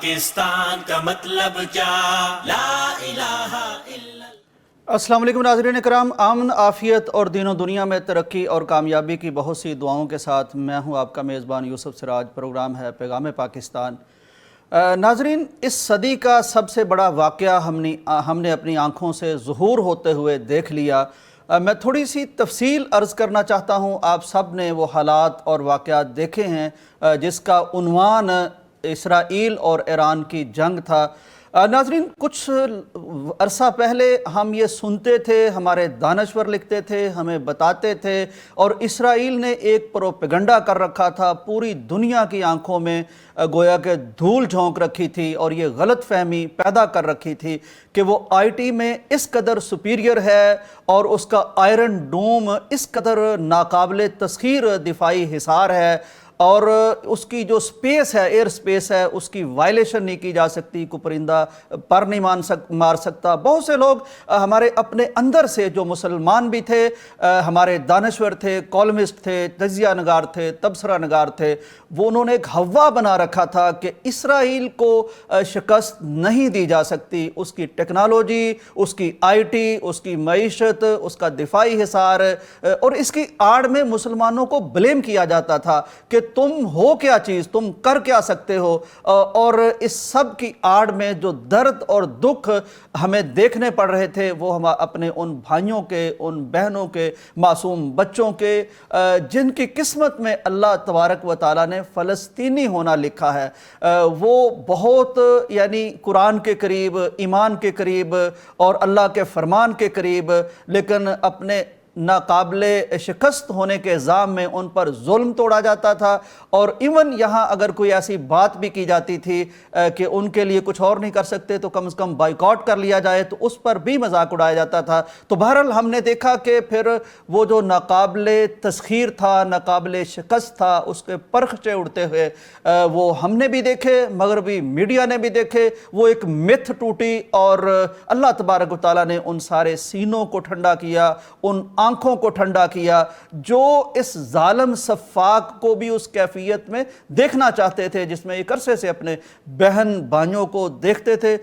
پاکستان کا مطلب کیا، لا الہ الا السلام علیکم ناظرین کرام، امن آفیت اور دین و دنیا میں ترقی اور کامیابی کی بہت سی دعاؤں کے ساتھ میں ہوں آپ کا میزبان یوسف سراج۔ پروگرام ہے پیغام پاکستان۔ ناظرین، اس صدی کا سب سے بڑا واقعہ ہم نے اپنی آنکھوں سے ظہور ہوتے ہوئے دیکھ لیا۔ میں تھوڑی سی تفصیل عرض کرنا چاہتا ہوں۔ آپ سب نے وہ حالات اور واقعات دیکھے ہیں جس کا عنوان اسرائیل اور ایران کی جنگ تھا۔ ناظرین، کچھ عرصہ پہلے ہم یہ سنتے تھے، ہمارے دانشور لکھتے تھے، ہمیں بتاتے تھے، اور اسرائیل نے ایک پروپیگنڈا کر رکھا تھا، پوری دنیا کی آنکھوں میں گویا کہ دھول جھونک رکھی تھی اور یہ غلط فہمی پیدا کر رکھی تھی کہ وہ آئی ٹی میں اس قدر سپیریئر ہے اور اس کا آئرن ڈوم اس قدر ناقابل تسخیر دفاعی حصار ہے، اور اس کی جو سپیس ہے، ایئر سپیس ہے، اس کی وائلیشن نہیں کی جا سکتی، کوئی پرندہ پر نہیں مار سکتا۔ بہت سے لوگ ہمارے اپنے اندر سے جو مسلمان بھی تھے، ہمارے دانشور تھے، کالمسٹ تھے، تجزیہ نگار تھے، تبصرہ نگار تھے، وہ انہوں نے ایک ہوا بنا رکھا تھا کہ اسرائیل کو شکست نہیں دی جا سکتی۔ اس کی ٹیکنالوجی، اس کی آئی ٹی، اس کی معیشت، اس کا دفاعی حصار، اور اس کی آڑ میں مسلمانوں کو بلیم کیا جاتا تھا کہ تم ہو کیا چیز، تم کر کیا سکتے ہو۔ اور اس سب کی آڑ میں جو درد اور دکھ ہمیں دیکھنے پڑ رہے تھے وہ ہم اپنے ان بھائیوں کے، ان بہنوں کے، معصوم بچوں کے جن کی قسمت میں اللہ تبارک و تعالیٰ نے فلسطینی ہونا لکھا ہے، وہ بہت یعنی قرآن کے قریب، ایمان کے قریب اور اللہ کے فرمان کے قریب، لیکن اپنے ناقابل شکست ہونے کے الزام میں ان پر ظلم توڑا جاتا تھا، اور ایون یہاں اگر کوئی ایسی بات بھی کی جاتی تھی کہ ان کے لیے کچھ اور نہیں کر سکتے تو کم از کم بائیکاٹ کر لیا جائے تو اس پر بھی مذاق اڑایا جاتا تھا۔ تو بہرحال ہم نے دیکھا کہ پھر وہ جو ناقابل تسخیر تھا، ناقابل شکست تھا، اس کے پرخچے اڑتے ہوئے وہ ہم نے بھی دیکھے، مغربی میڈیا نے بھی دیکھے، وہ ایک متھ ٹوٹی، اور اللہ تبارک و تعالیٰ نے ان سارے سینوں کو ٹھنڈا کیا، ان آنکھوں کو ٹھنڈا کیا جو اس ظالم سفاک کو بھی اس کیفیت میں دیکھنا چاہتے تھے جس میں ایک عرصے سے اپنے بہن بھائیوں کو دیکھتے تھے۔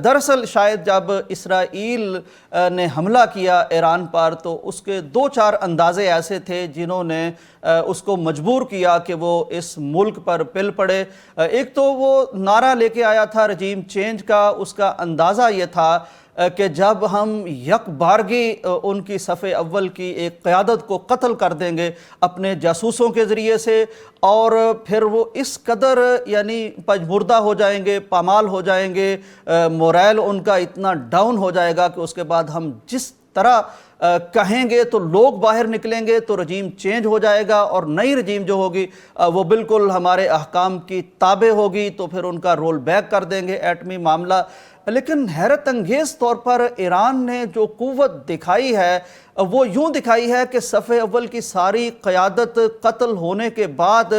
دراصل شاید جب اسرائیل نے حملہ کیا ایران پر تو اس کے دو چار اندازے ایسے تھے جنہوں نے اس کو مجبور کیا کہ وہ اس ملک پر پل پڑے۔ ایک تو وہ نعرہ لے کے آیا تھا رجیم چینج کا، اس کا اندازہ یہ تھا کہ جب ہم یک بارگی ان کی صف اول کی ایک قیادت کو قتل کر دیں گے اپنے جاسوسوں کے ذریعے سے، اور پھر وہ اس قدر یعنی پجمردہ ہو جائیں گے، پامال ہو جائیں گے، موریل ان کا اتنا ڈاؤن ہو جائے گا کہ اس کے بعد ہم جس طرح کہیں گے تو لوگ باہر نکلیں گے تو رجیم چینج ہو جائے گا، اور نئی رجیم جو ہوگی وہ بالکل ہمارے احکام کی تابع ہوگی، تو پھر ان کا رول بیک کر دیں گے ایٹمی معاملہ۔ لیکن حیرت انگیز طور پر ایران نے جو قوت دکھائی ہے وہ یوں دکھائی ہے کہ صف اول کی ساری قیادت قتل ہونے کے بعد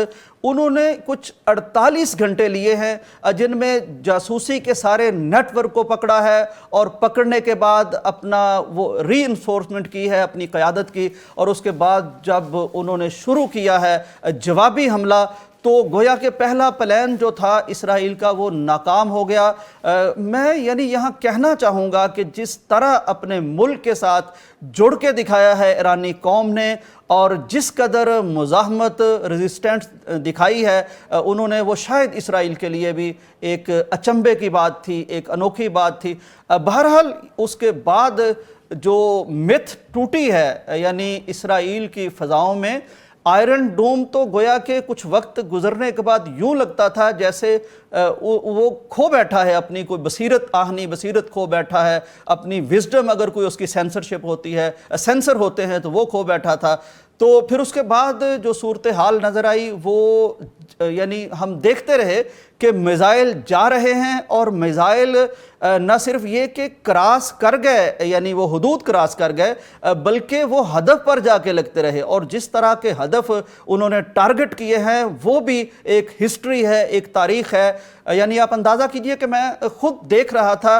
انہوں نے کچھ 48 گھنٹے لیے ہیں جن میں جاسوسی کے سارے نیٹ ورک کو پکڑا ہے، اور پکڑنے کے بعد اپنا وہ ری انفورسمنٹ کی ہے اپنی قیادت کی، اور اس کے بعد جب انہوں نے شروع کیا ہے جوابی حملہ تو گویا کہ پہلا پلان جو تھا اسرائیل کا وہ ناکام ہو گیا۔ میں یعنی یہاں کہنا چاہوں گا کہ جس طرح اپنے ملک کے ساتھ جڑ کے دکھایا ہے ایرانی قوم نے، اور جس قدر مزاحمت، ریزسٹنس دکھائی ہے انہوں نے، وہ شاید اسرائیل کے لیے بھی ایک اچنبے کی بات تھی، ایک انوکھی بات تھی۔ بہرحال اس کے بعد جو متھ ٹوٹی ہے یعنی اسرائیل کی فضاؤں میں، آئرن ڈوم تو گویا کہ کچھ وقت گزرنے کے بعد یوں لگتا تھا جیسے وہ کھو بیٹھا ہے اپنی کوئی بصیرت، آہنی بصیرت کھو بیٹھا ہے، اپنی وزڈم اگر کوئی اس کی سینسرشپ ہوتی ہے، سینسر ہوتے ہیں تو وہ کھو بیٹھا تھا۔ تو پھر اس کے بعد جو صورتحال نظر آئی وہ یعنی ہم دیکھتے رہے کہ میزائل جا رہے ہیں، اور میزائل نہ صرف یہ کہ کراس کر گئے یعنی وہ حدود کراس کر گئے، بلکہ وہ ہدف پر جا کے لگتے رہے، اور جس طرح کے ہدف انہوں نے ٹارگٹ کیے ہیں وہ بھی ایک ہسٹری ہے، ایک تاریخ ہے۔ یعنی آپ اندازہ کیجئے کہ میں خود دیکھ رہا تھا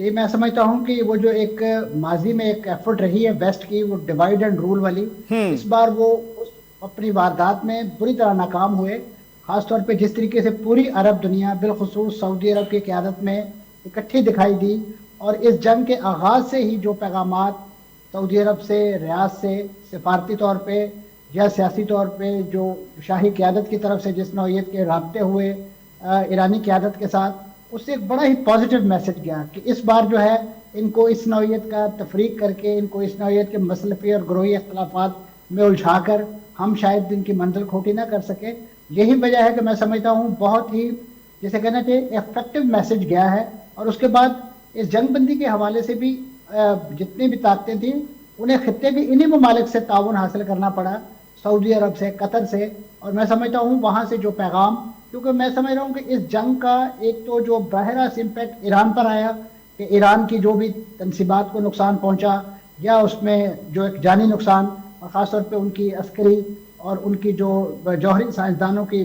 یہ میں سمجھتا ہوں کہ وہ جو ایک ماضی میں ایک ایفرٹ رہی ہے ویسٹ کی، وہ ڈیوائڈ اینڈ رول والی، اس بار وہ اپنی واردات میں بری طرح ناکام ہوئے. خاص طور پہ جس طریقے سے پوری عرب دنیا بالخصوص سعودی عرب کی قیادت میں اکٹھی دکھائی دی، اور اس جنگ کے آغاز سے ہی جو پیغامات سعودی عرب سے، ریاض سے سفارتی طور پہ یا سیاسی طور پہ جو شاہی قیادت کی طرف سے جس نوعیت کے رابطے ہوئے ایرانی قیادت کے ساتھ، اس سے ایک بڑا ہی پازیٹیو میسج گیا کہ اس بار جو ہے ان کو اس نوعیت کا تفریق کر کے، ان کو اس نوعیت کے مسلفی اور گروہی اختلافات میں الجھا کر ہم شاید ان کی منزل کھوٹی نہ کر سکے. یہی وجہ ہے کہ میں سمجھتا ہوں بہت ہی جسے کہنا چاہیے افیکٹو میسج گیا ہے. اور اس کے بعد اس جنگ بندی کے حوالے سے بھی جتنی بھی طاقتیں تھیں انہیں خطے بھی انہی ممالک سے تعاون حاصل کرنا پڑا، سعودی عرب سے، قطر سے. اور میں سمجھتا ہوں وہاں سے جو پیغام، کیونکہ میں سمجھ رہا ہوں کہ اس جنگ کا ایک تو جو براہ راست امپیکٹ ایران پر آیا کہ ایران کی جو بھی تنصیبات کو نقصان پہنچا یا اس میں جو ایک جانی نقصان، اور خاص طور پہ ان کی عسکری اور ان کی جو جوہری سائنسدانوں کی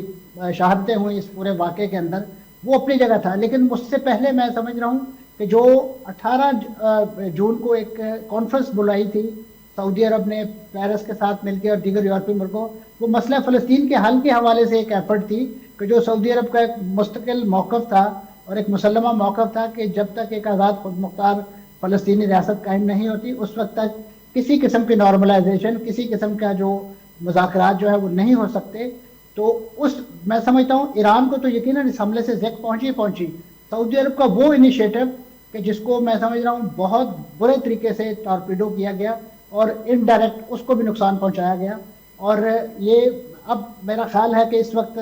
شہادتیں ہوئیں اس پورے واقعے کے اندر، وہ اپنی جگہ تھا. لیکن اس سے پہلے میں سمجھ رہا ہوں کہ جو 18 جون کو ایک کانفرنس بلائی تھی سعودی عرب نے پیرس کے ساتھ مل کے اور دیگر یورپی ملکوں، وہ مسئلہ فلسطین کے حل کے حوالے سے ایک ایفرٹ تھی کہ جو سعودی عرب کا ایک مستقل موقف تھا اور ایک مسلمہ موقف تھا کہ جب تک ایک آزاد خود مختار فلسطینی ریاست قائم نہیں ہوتی اس وقت تک کسی قسم کی نارملائزیشن، کسی قسم کا جو مذاکرات جو ہے وہ نہیں ہو سکتے. تو میں سمجھتا ہوں ایران کو تو یقیناً اس حملے سے زیک پہنچی. سعودی عرب کا وہ انیشیٹو کہ جس کو میں سمجھ رہا ہوں بہت برے طریقے سے ٹارپیڈو کیا گیا اور انڈائریکٹ اس کو بھی نقصان پہنچایا گیا. اور یہ اب میرا خیال ہے کہ اس وقت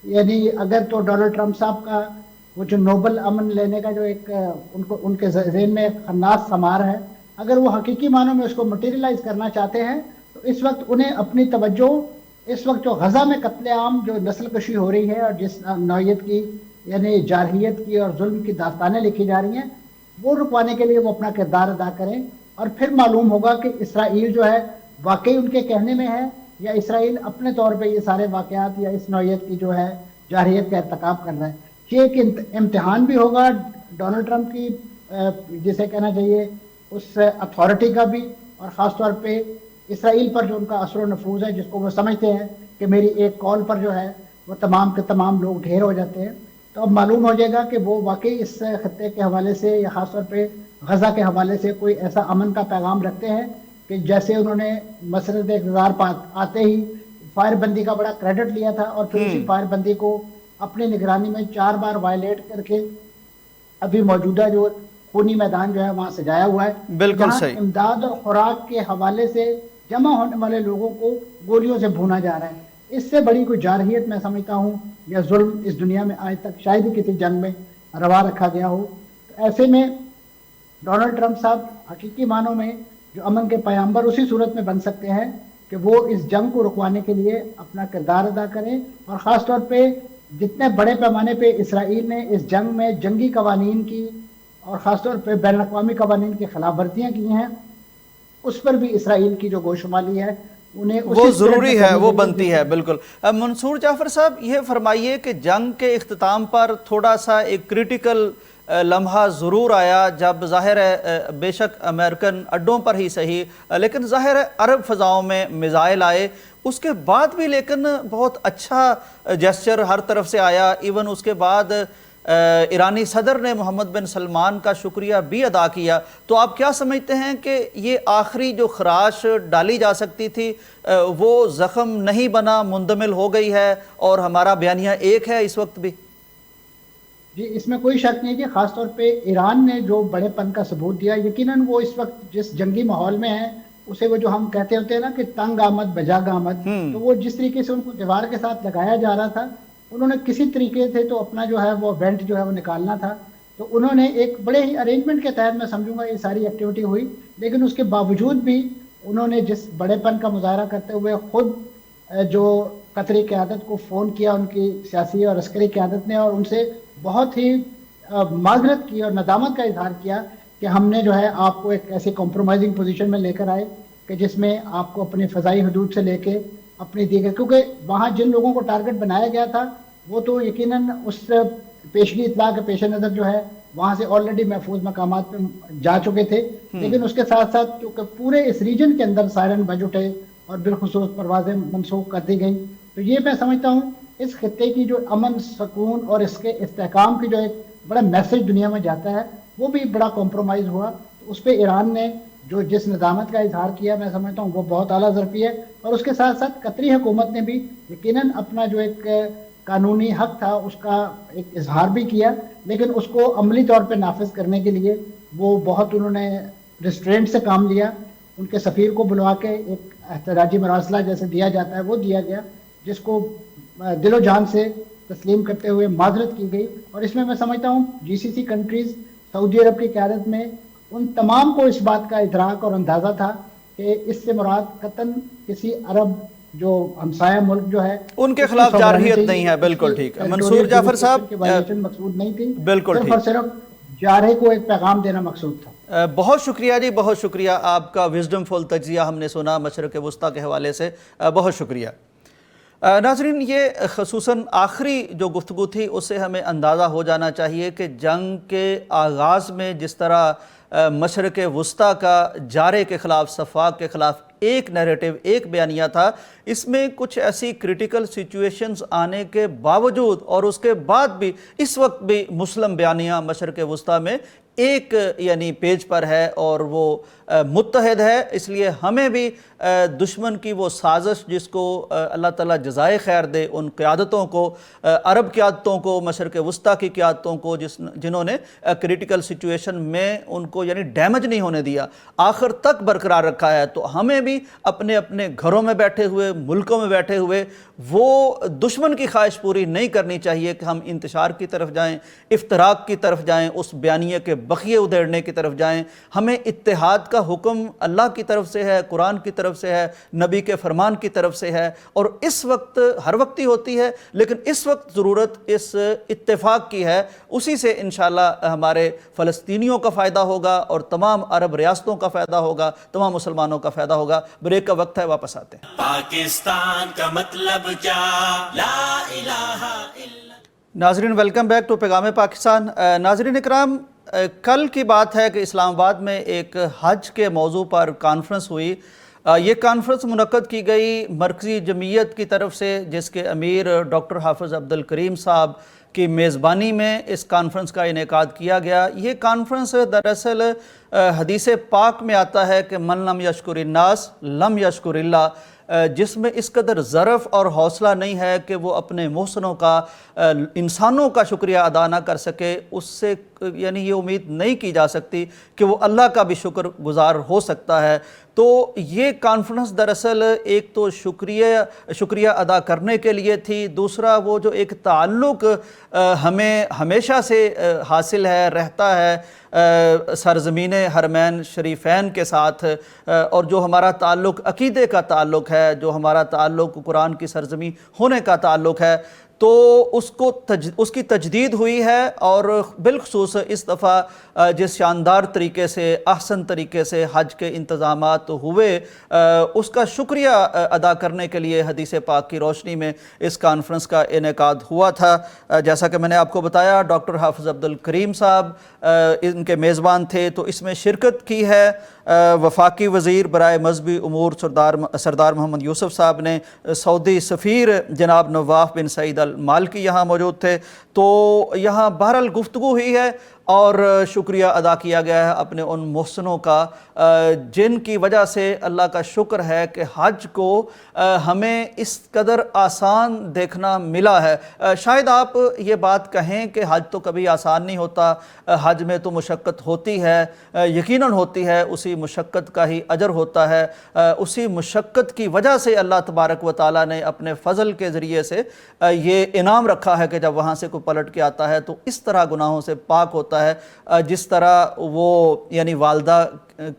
یعنی اگر تو ڈونلڈ ٹرمپ صاحب کا وہ جو نوبل امن لینے کا جو ایک ان کے ذہن میں ایک خناس ثمار ہے، اگر وہ حقیقی معنوں میں اس کو مٹیریلائز کرنا چاہتے ہیں تو اس وقت انہیں اپنی توجہ اس وقت جو غزہ میں قتل عام جو نسل کشی ہو رہی ہے اور جس نوعیت کی یعنی جارحیت کی اور ظلم کی داستانیں لکھی جا رہی ہیں، وہ رکوانے کے لیے وہ اپنا کردار ادا کریں. اور پھر معلوم ہوگا کہ اسرائیل جو ہے واقعی ان کے کہنے میں ہے یا اسرائیل اپنے طور پہ یہ سارے واقعات یا اس نوعیت کی جو ہے جارحیت کا ارتکاب کر رہا ہے. یہ ایک امتحان بھی ہوگا ڈونلڈ ٹرمپ کی جسے کہنا چاہیے اس اتھارٹی کا بھی، اور خاص طور پہ اسرائیل پر جو ان کا اثر و نفوذ ہے جس کو وہ سمجھتے ہیں کہ میری ایک کال پر جو ہے وہ تمام کے تمام لوگ ڈھیر ہو جاتے ہیں. تو اب معلوم ہو جائے گا کہ وہ واقعی اس خطے کے حوالے سے یا خاص طور پہ غزہ کے حوالے سے کوئی ایسا امن کا پیغام رکھتے ہیں کہ جیسے انہوں نے مسرت اقتدار پر آتے ہی فائر بندی کا بڑا کریڈٹ لیا تھا اور پھر اسی فائر بندی کو اپنی نگرانی میں 4 بار وائلیٹ کر کے ابھی موجودہ جو خونی میدان جو ہے وہاں سجایا ہوا ہے. بالکل صحیح. امداد اور خوراک کے حوالے سے جمع ہونے والے لوگوں کو گولیوں سے بھونا جا رہا ہے. اس سے بڑی کوئی جارحیت میں سمجھتا ہوں یا ظلم اس دنیا میں آج تک شاید ہی کسی جنگ میں روا رکھا گیا ہو. تو ایسے میں ڈونلڈ ٹرمپ صاحب حقیقی معنوں میں جو امن کے پیامبر اسی صورت میں بن سکتے ہیں کہ وہ اس جنگ کو رکوانے کے لیے اپنا کردار ادا کریں. اور خاص طور پہ جتنے بڑے پیمانے پہ اسرائیل نے اس جنگ میں جنگی قوانین کی اور خاص طور پہ بین الاقوامی قوانین کی خلاف ورزیاں کی ہیں، اس پر بھی اسرائیل کی جو گوشمالی ہے انہیں وہ ضروری ہے، وہ بنتی ہے. بالکل. منصور جعفر صاحب یہ فرمائیے کہ جنگ کے اختتام پر تھوڑا سا ایک کریٹیکل لمحہ ضرور آیا جب ظاہر ہے بے شک امریکن اڈوں پر ہی صحیح لیکن ظاہر ہے عرب فضاؤں میں میزائل آئے، اس کے بعد بھی لیکن بہت اچھا جیسچر ہر طرف سے آیا. ایون اس کے بعد ایرانی صدر نے محمد بن سلمان کا شکریہ بھی ادا کیا. تو آپ کیا سمجھتے ہیں کہ یہ آخری جو خراش ڈالی جا سکتی تھی وہ زخم نہیں بنا، مندمل ہو گئی ہے اور ہمارا بیانیہ ایک ہے اس وقت بھی؟ جی اس میں کوئی شک نہیں کہ خاص طور پہ ایران نے جو بڑے پن کا ثبوت دیا، یقیناً وہ اس وقت جس جنگی ماحول میں ہے اسے وہ جو ہم کہتے ہوتے ہیں نا کہ تنگ آمد بجاگ آمد، تو وہ جس طریقے سے ان کو دیوار کے ساتھ لگایا جا رہا تھا انہوں نے کسی طریقے سے تو اپنا جو ہے وہ وینٹ جو ہے وہ نکالنا تھا. تو انہوں نے ایک بڑے ہی ارینجمنٹ کے تحت میں سمجھوں گا یہ ساری ایکٹیویٹی ہوئی. لیکن اس کے باوجود بھی انہوں نے جس بڑے پن کا مظاہرہ کرتے ہوئے خود جو قطری قیادت کو فون کیا ان کی سیاسی اور عسکری قیادت نے اور ان سے بہت ہی معذرت کی اور ندامت کا اظہار کیا کہ ہم نے جو ہے آپ کو ایک ایسی کمپرومائزنگ پوزیشن میں لے کر آئے کہ جس میں آپ کو اپنی فضائی حدود سے لے کے اپنی دیگر، کیونکہ وہاں جن لوگوں کو ٹارگٹ بنایا گیا تھا وہ تو یقیناً اس پیشگی اطلاع کے پیش نظر جو ہے وہاں سے آلریڈی محفوظ مقامات پہ جا چکے تھے، لیکن اس کے ساتھ ساتھ کیونکہ پورے اس ریجن کے اندر سائرن بج اٹھے اور بالخصوص پروازیں منسوخ کر دی گئیں، تو یہ میں سمجھتا ہوں اس خطے کی جو امن سکون اور اس کے استحکام کی جو ایک بڑا میسج دنیا میں جاتا ہے وہ بھی بڑا کمپرومائز ہوا. تو اس پہ ایران نے جو جس نظامت کا اظہار کیا میں سمجھتا ہوں وہ بہت اعلیٰ ظرفی ہے، اور اس کے ساتھ ساتھ قطری حکومت نے بھی یقیناً اپنا جو ایک قانونی حق تھا اس کا ایک اظہار بھی کیا، لیکن اس کو عملی طور پہ نافذ کرنے کے لیے وہ بہت انہوں نے ریسٹرینٹ سے کام لیا. ان کے سفیر کو بلوا کے ایک احتجاجی مراسلہ جیسے دیا جاتا ہے وہ دیا گیا، جس کو دل و جان سے تسلیم کرتے ہوئے معذرت کی گئی. اور اس میں سمجھتا ہوں جی سی سی کنٹریز سعودی عرب کی قیادت میں ان تمام کو اس بات کا ادراک اور اندازہ تھا کہ اس سے مراد قطعاً کسی عرب جو ہمسایہ ملک جو ہے ان کے خلاف جارحیت نہیں ہے. بالکل ٹھیک ہے منصور جعفر صاحب، مقصود نہیں تھی، بالکل صرف اور صرف جارحے کو ایک پیغام دینا مقصود تھا. بہت شکریہ جی، بہت شکریہ. آپ کا وزڈم فل تجزیہ ہم نے سنا مشرق وسطیٰ کے حوالے سے، بہت شکریہ. ناظرین، یہ خصوصاً آخری جو گفتگو تھی اس سے ہمیں اندازہ ہو جانا چاہیے کہ جنگ کے آغاز میں جس طرح مشرق وسطیٰ کا جارے کے خلاف، صفاق کے خلاف ایک نیریٹو، ایک بیانیہ تھا، اس میں کچھ ایسی کریٹیکل سچویشنز آنے کے باوجود اور اس کے بعد بھی اس وقت بھی مسلم بیانیہ مشرق وسطیٰ میں ایک یعنی پیج پر ہے اور وہ متحد ہے. اس لیے ہمیں بھی دشمن کی وہ سازش جس کو اللہ تعالیٰ جزائے خیر دے ان قیادتوں کو، عرب قیادتوں کو، مشرق وسطیٰ کی قیادتوں کو جنہوں نے کریٹیکل سچویشن میں ان کو یعنی ڈیمیج نہیں ہونے دیا، آخر تک برقرار رکھا ہے. تو ہمیں بھی اپنے اپنے گھروں میں بیٹھے ہوئے، ملکوں میں بیٹھے ہوئے وہ دشمن کی خواہش پوری نہیں کرنی چاہیے کہ ہم انتشار کی طرف جائیں، افتراق کی طرف جائیں، اس بیانیے کے بخیے ادھیڑنے کی طرف جائیں. ہمیں اتحاد کا حکم اللہ کی طرف سے ہے، قرآن کی طرف سے ہے، نبی کے فرمان کی طرف سے ہے، اور اس وقت ہر وقت ہی ہوتی ہے، لیکن اس وقت ضرورت اس اتفاق کی ہے. اسی سے انشاءاللہ ہمارے فلسطینیوں کا فائدہ ہوگا اور تمام عرب ریاستوں کا فائدہ ہوگا، تمام مسلمانوں کا فائدہ ہوگا. بریک کا وقت ہے، واپس آتے ہیں. پاکستان کا مطلب کیا، لا الہ الا. ناظرین ویلکم بیک ٹو پیغام پاکستان. ناظرین اکرام، کل کی بات ہے کہ اسلام آباد میں ایک حج کے موضوع پر کانفرنس ہوئی. یہ کانفرنس منعقد کی گئی مرکزی جمعیت کی طرف سے، جس کے امیر ڈاکٹر حافظ عبدالکریم صاحب کی میزبانی میں اس کانفرنس کا انعقاد کیا گیا. یہ کانفرنس دراصل حدیث پاک میں آتا ہے کہ من لم یشکر الناس لم یشکر اللہ، جس میں اس قدر ظرف اور حوصلہ نہیں ہے کہ وہ اپنے محسنوں کا، انسانوں کا شکریہ ادا نہ کر سکے، اس سے یعنی یہ امید نہیں کی جا سکتی کہ وہ اللہ کا بھی شکر گزار ہو سکتا ہے. تو یہ کانفرنس دراصل ایک تو شکریہ ادا کرنے کے لیے تھی، دوسرا وہ جو ایک تعلق ہمیں ہمیشہ سے حاصل ہے، رہتا ہے سرزمین حرمین شریفین کے ساتھ، اور جو ہمارا تعلق عقیدے کا تعلق ہے، جو ہمارا تعلق قرآن کی سرزمین ہونے کا تعلق ہے، تو اس کی تجدید ہوئی ہے. اور بالخصوص اس دفعہ جس شاندار طریقے سے، احسن طریقے سے حج کے انتظامات ہوئے، اس کا شکریہ ادا کرنے کے لیے حدیث پاک کی روشنی میں اس کانفرنس کا انعقاد ہوا تھا. جیسا کہ میں نے آپ کو بتایا، ڈاکٹر حافظ عبدالکریم صاحب ان کے میزبان تھے. تو اس میں شرکت کی ہے وفاقی وزیر برائے مذہبی امور سردار محمد یوسف صاحب نے، سعودی سفیر جناب نواف بن سعید المالکی یہاں موجود تھے. تو یہاں بہرحال گفتگو ہوئی ہے اور شکریہ ادا کیا گیا ہے اپنے ان محسنوں کا جن کی وجہ سے اللہ کا شکر ہے کہ حج کو ہمیں اس قدر آسان دیکھنا ملا ہے. شاید آپ یہ بات کہیں کہ حج تو کبھی آسان نہیں ہوتا، حج میں تو مشقت ہوتی ہے، یقیناً ہوتی ہے، اسی مشقت کا ہی اجر ہوتا ہے، اسی مشقت کی وجہ سے اللہ تبارک و تعالیٰ نے اپنے فضل کے ذریعے سے یہ انعام رکھا ہے کہ جب وہاں سے کوئی پلٹ کے آتا ہے تو اس طرح گناہوں سے پاک ہوتا ہے جس طرح وہ یعنی والدہ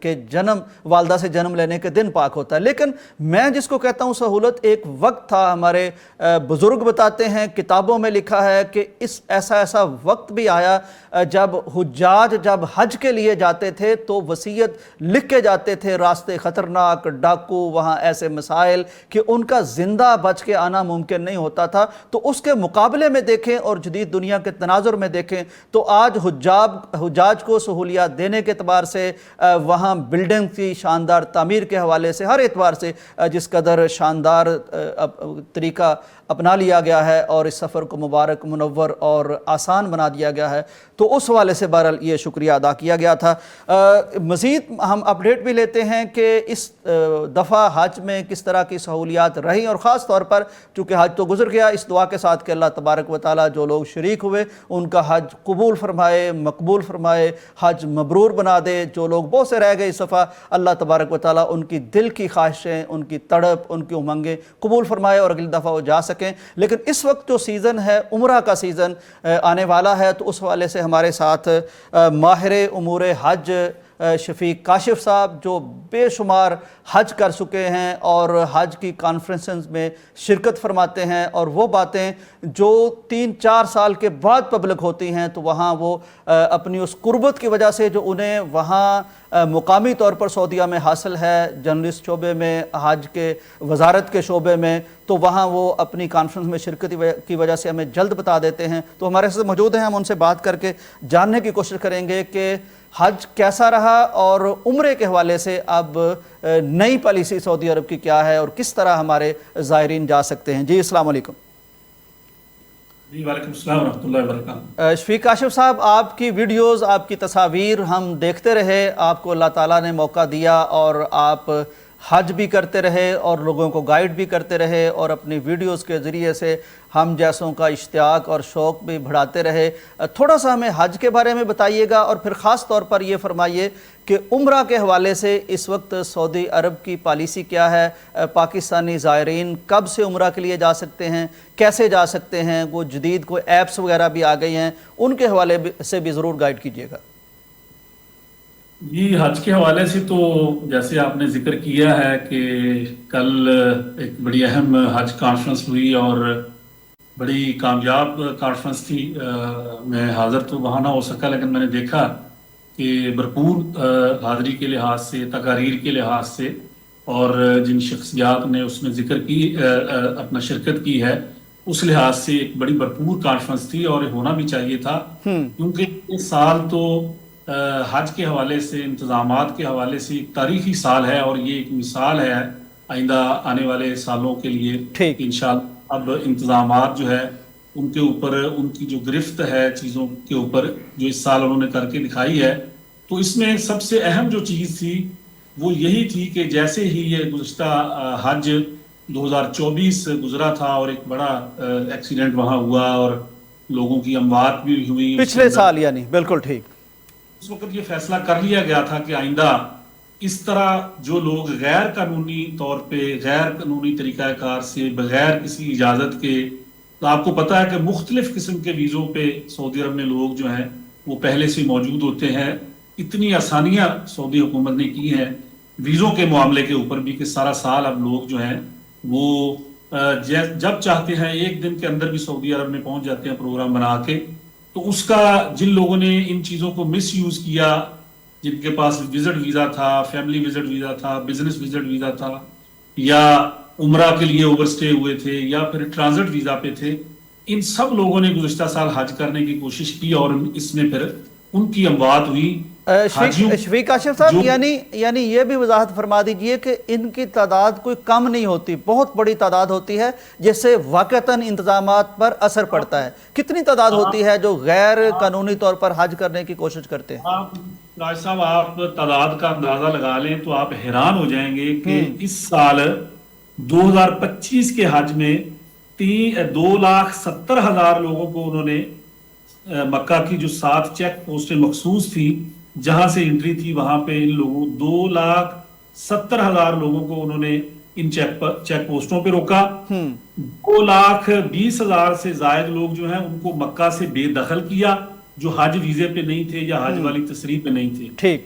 کے جنم، والدہ سے جنم لینے کے دن پاک ہوتا ہے. لیکن میں جس کو کہتا ہوں سہولت، ایک وقت تھا، ہمارے بزرگ بتاتے ہیں، کتابوں میں لکھا ہے کہ ایسا وقت بھی آیا جب حجاج جب حج کے لیے جاتے تھے تو وصیت لکھ کے جاتے تھے، راستے خطرناک، ڈاکو، وہاں ایسے مسائل کہ ان کا زندہ بچ کے آنا ممکن نہیں ہوتا تھا. تو اس کے مقابلے میں دیکھیں اور جدید دنیا کے تناظر میں دیکھیں تو آج حجاج کو سہولیات دینے کے اعتبار سے، وہاں بلڈنگ کی شاندار تعمیر کے حوالے سے، ہر اعتبار سے جس قدر شاندار طریقہ اپنا لیا گیا ہے اور اس سفر کو مبارک، منور اور آسان بنا دیا گیا ہے. تو اس حوالے سے بہرحال یہ شکریہ ادا کیا گیا تھا. مزید ہم اپڈیٹ بھی لیتے ہیں کہ اس دفعہ حج میں کس طرح کی سہولیات رہی، اور خاص طور پر چونکہ حج تو گزر گیا، اس دعا کے ساتھ کہ اللہ تبارک و تعالیٰ جو لوگ شریک ہوئے ان کا حج قبول فرمائے، مقبول فرمائے، حج مبرور بنا دے. جو لوگ بہت سے رہ گئے اس دفعہ، اللہ تبارک و تعالیٰ ان کی دل کی خواہشیں، ان کی تڑپ، ان کی امنگیں قبول فرمائے اور اگلی دفعہ وہ جا سکیں. لیکن اس وقت جو سیزن ہے، عمرہ کا سیزن آنے والا ہے، تو اس حوالے سے ہمارے ساتھ ماہر امور حج شفیق کاشف صاحب، جو بے شمار حج کر چکے ہیں اور حج کی کانفرنسز میں شرکت فرماتے ہیں، اور وہ باتیں جو 3-4 سال کے بعد پبلک ہوتی ہیں تو وہاں وہ اپنی اس قربت کی وجہ سے جو انہیں وہاں مقامی طور پر سعودیہ میں حاصل ہے، جرنلسٹ شعبے میں، حج کے وزارت کے شعبے میں، تو وہاں وہ اپنی کانفرنس میں شرکت کی وجہ سے ہمیں جلد بتا دیتے ہیں. تو ہمارے ساتھ موجود ہیں، ہم ان سے بات کر کے جاننے کی کوشش کریں گے کہ حج کیسا رہا اور عمرے کے حوالے سے اب نئی پالیسی سعودی عرب کی کیا ہے اور کس طرح ہمارے زائرین جا سکتے ہیں. جی السلام علیکم. جی وعلیکم السلام ورحمۃ اللہ وبرکاتہ. شفیق کاشف صاحب، آپ کی ویڈیوز، آپ کی تصاویر ہم دیکھتے رہے، آپ کو اللہ تعالیٰ نے موقع دیا اور آپ حج بھی کرتے رہے اور لوگوں کو گائیڈ بھی کرتے رہے اور اپنی ویڈیوز کے ذریعے سے ہم جیسوں کا اشتیاق اور شوق بھی بڑھاتے رہے. تھوڑا سا ہمیں حج کے بارے میں بتائیے گا اور پھر خاص طور پر یہ فرمائیے کہ عمرہ کے حوالے سے اس وقت سعودی عرب کی پالیسی کیا ہے، پاکستانی زائرین کب سے عمرہ کے لیے جا سکتے ہیں، کیسے جا سکتے ہیں، وہ جدید کوئی ایپس وغیرہ بھی آ گئی ہیں، ان کے حوالے سے بھی ضرور گائیڈ کیجیے گا. جی حج کے حوالے سے تو جیسے آپ نے ذکر کیا ہے کہ کل ایک بڑی اہم حج کانفرنس ہوئی اور بڑی کامیاب کانفرنس تھی. میں حاضر تو وہاں نہ ہو سکا، لیکن میں نے دیکھا کہ بھرپور حاضری کے لحاظ سے، تقاریر کے لحاظ سے، اور جن شخصیات نے اس میں ذکر کی، اپنا شرکت کی ہے، اس لحاظ سے ایک بڑی بھرپور کانفرنس تھی اور ہونا بھی چاہیے تھا. کیونکہ اس سال تو حج کے حوالے سے، انتظامات کے حوالے سے ایک تاریخی سال ہے اور یہ ایک مثال ہے آئندہ آنے والے سالوں کے لیے. انشاءاللہ اب انتظامات جو ہے ان کے اوپر، ان کی جو گرفت ہے چیزوں کے اوپر جو اس سال انہوں نے کر کے دکھائی ہے، تو اس میں سب سے اہم جو چیز تھی وہ یہی تھی کہ جیسے ہی یہ گزشتہ حج 2024 گزرا تھا اور ایک بڑا ایکسیڈنٹ وہاں ہوا اور لوگوں کی اموات بھی ہوئی پچھلے سال، یعنی بالکل ٹھیک، اس وقت یہ فیصلہ کر لیا گیا تھا کہ آئندہ اس طرح جو لوگ غیر قانونی طور پہ، غیر قانونی طریقہ کار سے، بغیر کسی اجازت کے، تو آپ کو پتہ ہے کہ مختلف قسم کے ویزوں پہ سعودی عرب میں لوگ جو ہیں وہ پہلے سے موجود ہوتے ہیں. اتنی آسانیاں سعودی حکومت نے کی ہیں ویزوں کے معاملے کے اوپر بھی کہ سارا سال اب لوگ جو ہیں وہ جب چاہتے ہیں ایک دن کے اندر بھی سعودی عرب میں پہنچ جاتے ہیں پروگرام بنا کے. تو اس کا جن لوگوں نے ان چیزوں کو مس یوز کیا، جن کے پاس وزٹ ویزا تھا، فیملی وزٹ ویزا تھا، بزنس وزٹ ویزا تھا، یا عمرہ کے لیے اوور سٹے ہوئے تھے، یا پھر ٹرانزٹ ویزا پہ تھے، ان سب لوگوں نے گزشتہ سال حج کرنے کی کوشش کی اور اس میں پھر ان کی اموات ہوئی. شفیق کاشف صاحب، یعنی یہ بھی وضاحت فرما دیجئے کہ ان کی تعداد کوئی کم نہیں ہوتی، بہت بڑی تعداد ہوتی ہے جس سے واقعتاً انتظامات پر اثر پڑتا ہے. کتنی تعداد ہوتی ہے جو غیر قانونی طور پر حج کرنے کی کوشش کرتے ہیں؟ راج صاحب آپ تعداد کا اندازہ لگا لیں تو آپ حیران ہو جائیں گے کہ اس سال 2025 کے حج میں 2,70,000 لوگوں کو انہوں نے مکہ کی جو 7 چیک پوسٹیں مخصوص تھی جہاں سے انٹری تھی وہاں پہ ان لوگوں 2,70,000 لوگوں کو انہوں نے ان چیک پوسٹوں پہ روکا. 2,20,000 سے زائد لوگ جو ہیں ان کو مکہ سے بے دخل کیا جو حج ویزے پہ نہیں تھے یا حج والی تصریح پہ نہیں تھے. ٹھیک.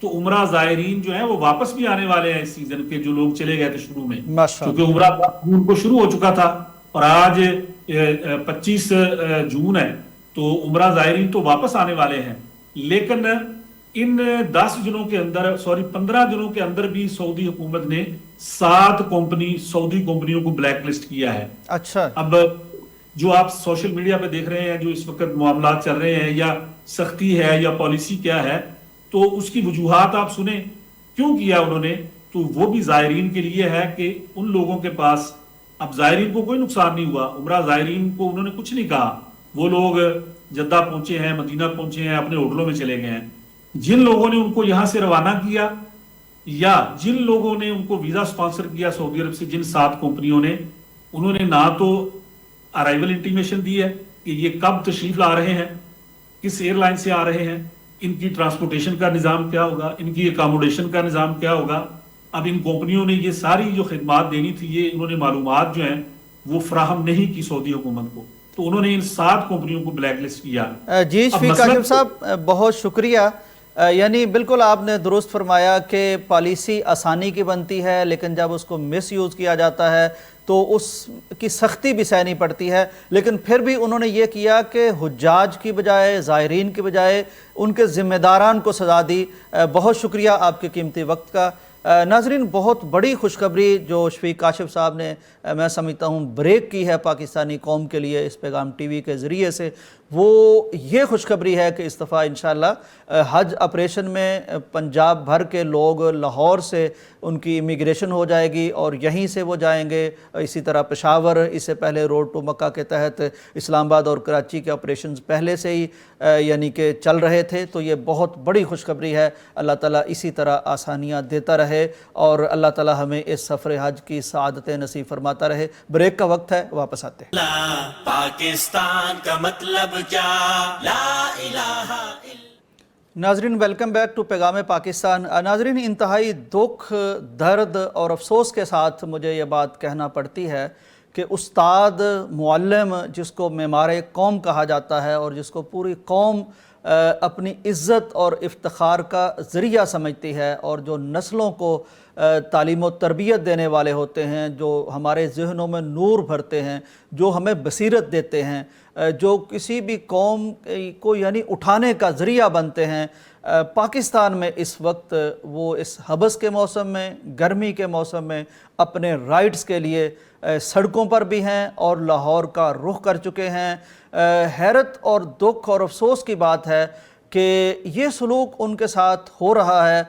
تو عمرہ زائرین جو ہیں وہ واپس بھی آنے والے ہیں اس سیزن کے، جو لوگ چلے گئے تھے شروع میں، کیونکہ عمرہ جون کو شروع ہو چکا تھا اور آج 25 جون ہے، تو عمرہ زائرین تو واپس آنے والے ہیں. لیکن ان 10 دنوں کے اندر 15 دنوں کے اندر بھی سعودی حکومت نے 7 سعودی کمپنیوں کو بلیک لسٹ کیا ہے. اچھا. اب جو آپ سوشل میڈیا پہ دیکھ رہے ہیں، جو اس وقت معاملات چل رہے ہیں، یا سختی ہے یا پالیسی کیا ہے، تو اس کی وجوہات آپ سنیں کیوں کیا انہوں نے. تو وہ بھی زائرین کے لیے ہے کہ ان لوگوں کے پاس، اب زائرین کو کوئی نقصان نہیں ہوا، عمرہ زائرین کو انہوں نے کچھ نہیں کہا، وہ لوگ جدہ پہنچے ہیں، مدینہ پہنچے ہیں، اپنے ہوٹلوں میں چلے گئے ہیں. جن لوگوں نے ان کو یہاں سے روانہ کیا یا جن لوگوں نے ان کو ویزا سپانسر کیا سعودی عرب سے، جن 7 کمپنیوں نے، انہوں نے نہ تو ارائیول انٹیمیشن دی ہے کہ یہ کب تشریف لا رہے ہیں، کس ایئر لائن سے آ رہے ہیں، ان کی ٹرانسپورٹیشن کا نظام کیا ہوگا، ان کی اکاموڈیشن کا نظام کیا ہوگا. اب ان کمپنیوں نے یہ ساری جو خدمات دینی تھی، یہ انہوں نے معلومات جو ہیں وہ فراہم نہیں کی سعودی حکومت کو، تو انہوں نے ان 7 کمپنیوں کو بلیک لسٹ کیا. جی شفیق کاشف صاحب بہت شکریہ. یعنی بالکل آپ نے درست فرمایا کہ پالیسی آسانی کی بنتی ہے، لیکن جب اس کو مس یوز کیا جاتا ہے تو اس کی سختی بھی سہنی پڑتی ہے. لیکن پھر بھی انہوں نے یہ کیا کہ حجاج کی بجائے، زائرین کی بجائے ان کے ذمہ داران کو سزا دی. بہت شکریہ آپ کے قیمتی وقت کا. ناظرین، بہت بڑی خوشخبری جو شفیق کاشف صاحب نے میں سمجھتا ہوں بریک کی ہے پاکستانی قوم کے لیے اس پیغام ٹی وی کے ذریعے سے، وہ یہ خوشخبری ہے کہ اس دفعہ انشاءاللہ حج آپریشن میں پنجاب بھر کے لوگ، لاہور سے ان کی امیگریشن ہو جائے گی اور یہیں سے وہ جائیں گے. اسی طرح پشاور، اس سے پہلے روڈ ٹو مکہ کے تحت اسلام آباد اور کراچی کے آپریشنز پہلے سے ہی یعنی کہ چل رہے تھے. تو یہ بہت بڑی خوشخبری ہے. اللہ تعالیٰ اسی طرح آسانیاں دیتا رہے اور اللہ تعالیٰ ہمیں اس سفر حج کی سعادتیں نصیب فرماتا رہے. بریک کا وقت ہے، واپس آتے ہیں. پاکستان کا مطلب کیا، لا الہ الا. ناظرین ویلکم بیک ٹو پیغام پاکستان. ناظرین، انتہائی دکھ، درد اور افسوس کے ساتھ مجھے یہ بات کہنا پڑتی ہے کہ استاد، معلم، جس کو معمار قوم کہا جاتا ہے اور جس کو پوری قوم اپنی عزت اور افتخار کا ذریعہ سمجھتی ہے، اور جو نسلوں کو تعلیم و تربیت دینے والے ہوتے ہیں، جو ہمارے ذہنوں میں نور بھرتے ہیں، جو ہمیں بصیرت دیتے ہیں، جو کسی بھی قوم کو یعنی اٹھانے کا ذریعہ بنتے ہیں، پاکستان میں اس وقت وہ اس حبس کے موسم میں، گرمی کے موسم میں اپنے رائٹس کے لیے سڑکوں پر بھی ہیں اور لاہور کا رخ کر چکے ہیں. حیرت اور دکھ اور افسوس کی بات ہے کہ یہ سلوک ان کے ساتھ ہو رہا ہے،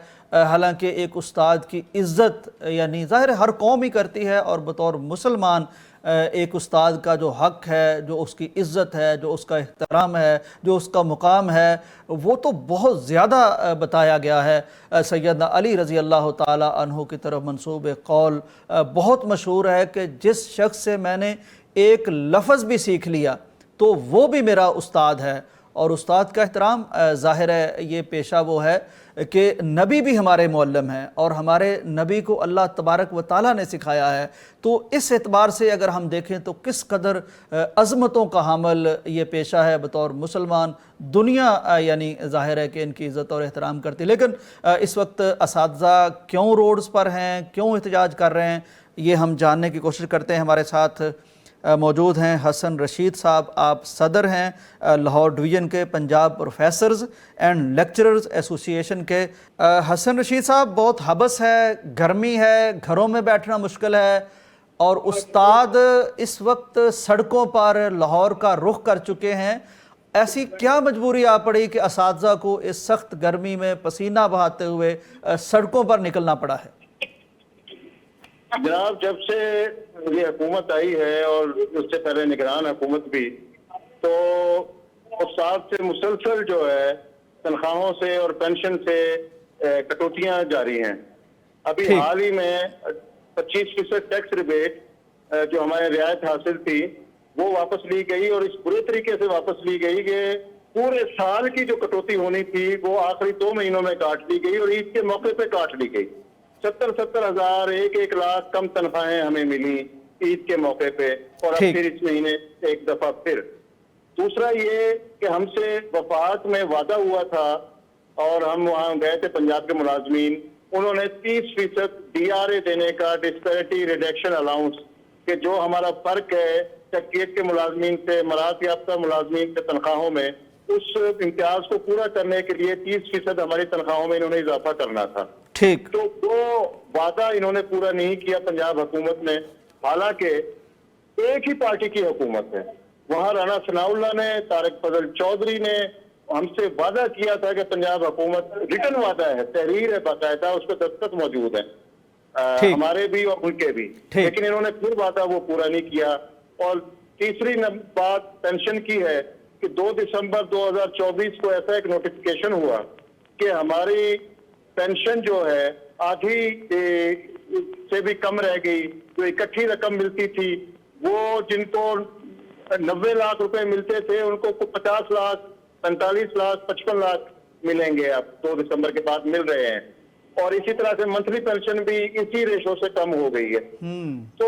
حالانکہ ایک استاد کی عزت یعنی ظاہر ہر قوم ہی کرتی ہے، اور بطور مسلمان ایک استاد کا جو حق ہے، جو اس کی عزت ہے، جو اس کا احترام ہے، جو اس کا مقام ہے، وہ تو بہت زیادہ بتایا گیا ہے. سیدنا علی رضی اللہ تعالی عنہ کی طرف منسوب قول بہت مشہور ہے کہ جس شخص سے میں نے ایک لفظ بھی سیکھ لیا تو وہ بھی میرا استاد ہے. اور استاد کا احترام ظاہر ہے یہ پیشہ وہ ہے کہ نبی بھی ہمارے معلم ہیں اور ہمارے نبی کو اللہ تبارک و تعالیٰ نے سکھایا ہے. تو اس اعتبار سے اگر ہم دیکھیں تو کس قدر عظمتوں کا حامل یہ پیشہ ہے بطور مسلمان. دنیا یعنی ظاہر ہے کہ ان کی عزت اور احترام کرتی. لیکن اس وقت اساتذہ کیوں روڈز پر ہیں، کیوں احتجاج کر رہے ہیں، یہ ہم جاننے کی کوشش کرتے ہیں. ہمارے ساتھ موجود ہیں حسن رشید صاحب، آپ صدر ہیں لاہور ڈویژن کے پنجاب پروفیسرز اینڈ لیکچررز ایسوسی ایشن کے. حسن رشید صاحب، بہت حبس ہے، گرمی ہے، گھروں میں بیٹھنا مشکل ہے، اور استاد اس وقت سڑکوں پر لاہور کا رخ کر چکے ہیں. ایسی کیا مجبوری آ پڑی کہ اساتذہ کو اس سخت گرمی میں پسینہ بہاتے ہوئے سڑکوں پر نکلنا پڑا ہے؟ جناب، جب سے یہ حکومت آئی ہے اور اس سے پہلے نگران حکومت بھی، تو استاد سے مسلسل جو ہے تنخواہوں سے اور پینشن سے کٹوتیاں جاری ہیں. ابھی حال ہی میں 25% ٹیکس ریبیٹ جو ہمارے رعایت حاصل تھی وہ واپس لی گئی، اور اس برے طریقے سے واپس لی گئی کہ پورے سال کی جو کٹوتی ہونی تھی وہ آخری 2 مہینوں میں کاٹ لی گئی، اور عید کے موقع پہ کاٹ لی گئی. 70 ہزار 1 لاکھ کم تنخواہیں ہمیں ملی عید کے موقع پہ، اور اب پھر اس مہینے ایک دفعہ پھر. دوسرا یہ کہ ہم سے وفات میں وعدہ ہوا تھا اور ہم وہاں گئے تھے پنجاب کے ملازمین، انہوں نے 30% DRA دینے کا، ڈسپیرٹی ریڈکشن الاؤنس، کہ جو ہمارا فرق ہے سیکٹریٹ کے ملازمین سے، مراعات یافتہ ملازمین کے تنخواہوں میں، اس امتیاز کو پورا کرنے کے لیے 30% ہماری تنخواہوں میں انہوں نے اضافہ کرنا تھا. ٹھیک. تو وہ وعدہ انہوں نے پورا نہیں کیا پنجاب حکومت نے، حالانکہ ایک ہی پارٹی کی حکومت ہے. وہاں رانا ثناء اللہ نے، طارق فضل چودھری نے ہم سے وعدہ کیا تھا کہ پنجاب حکومت، ریٹن وعدہ ہے، تحریر ہے باقاعدہ، اس پہ دستخط موجود ہے ہمارے بھی اور ان کے بھی، لیکن انہوں نے پھر وعدہ وہ پورا نہیں کیا. اور تیسری بات پینشن کی ہے کہ 2 دسمبر 2024 کو ایسا ایک نوٹیفیکیشن ہوا کہ ہماری پینشن جو ہے آدھی سے بھی کم رہ گئی. جو اکٹھی رقم ملتی تھی، وہ جن کو 90 لاکھ روپے ملتے تھے ان کو 50 لاکھ 45 لاکھ 55 لاکھ ملیں گے اب 2 دسمبر کے بعد مل رہے ہیں. اور اسی طرح سے منتھلی پینشن بھی اسی ریشو سے کم ہو گئی ہے. تو